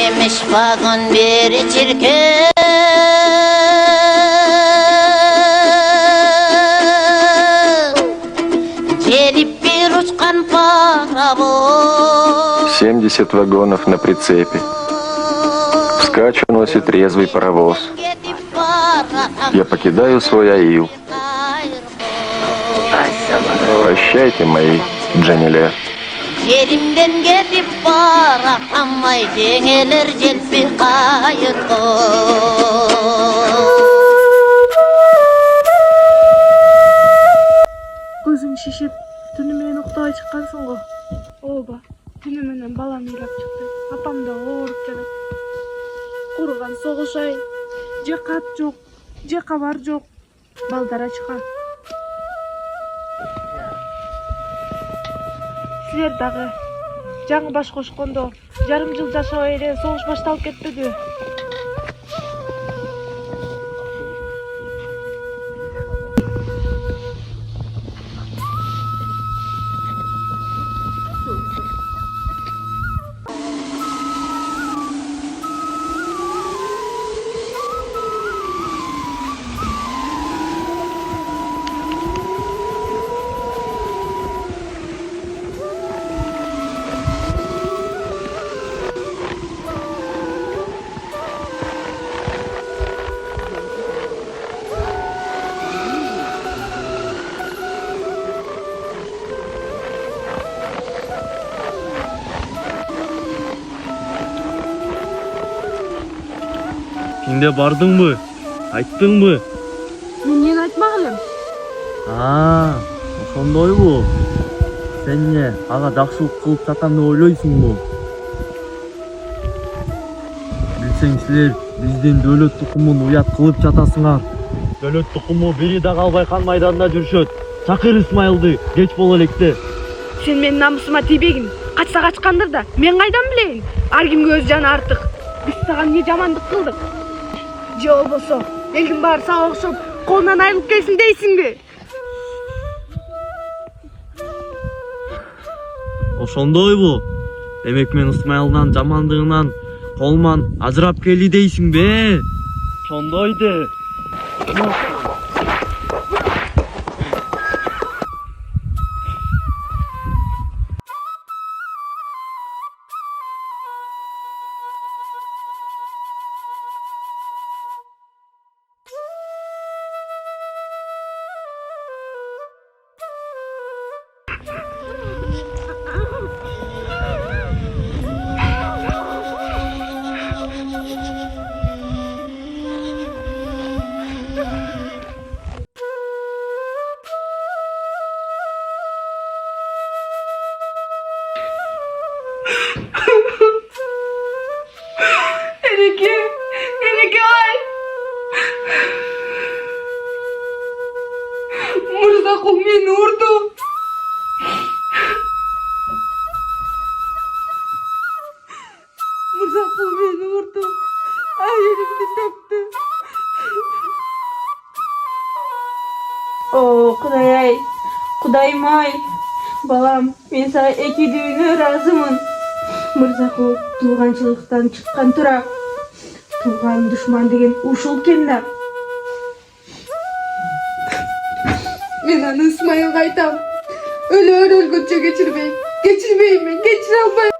demiş vagon bir çirkin. Gelip bir uçkan паровоз. 70 вагонов на прицепе. Вскачь уносит резвый паровоз. Я покидаю свой аил. Прощайте, мои Дженнилер. Yerimden gidip bırakamay Cengeler celpi kayırdı. Gözün şişip tünü menen uktay çıkansın go. Oba, tünü menen balam uylap çıktı. Apam da oorup jatat. Kurugan soğuş ayın. Je kat jok, je kabar jok. Baldara çıkan. Sizler dagы жаңы баш кошкондо жарым жыл жашабай эле согуш башталып кетпеди. Şimdi bardın mı? Ayttın mı? Мен эмне айтмак элем? Ошондой бу. Sen ne? Ага жакшылык кылып жатам деп ойлойсуңбу? Билсең силер биздин дөөлөт тукумун уят кылып жатасыңар. Дөөлөт тукуму бири да калбай кан майданында жүрүшөт. Чакыр Исмайылды, кеч боло электе. Сен менин намусума тийбегин. Качса качкандыр да, мен кайдан билейин? Ар кимге өз жаны артык. Биз сага эмне жамандык кылдык? Же болбосо, элдин баары сага окшоп, колунан айрылып келсин дейсиңби? Ошондойбу? Демек мен Исмайылдын жамандыгынан колуман ажырап келди дейсиңби? Ошондойду. Eneke ay. Мырзакул мени урду. Мырзакул мени урду. Айылымды төктү. О, Кудай-ай, Кудайым-ай. Балам, мен сага эки дүйнө ыраазымын. Мырзакул тууганчылыктан чыккан тура. Туган душман деген ушул экен да. Мен аны Исмайылга айтам. Өлгөнчө кечирбейм. Кечирбеймин, кечире албайм.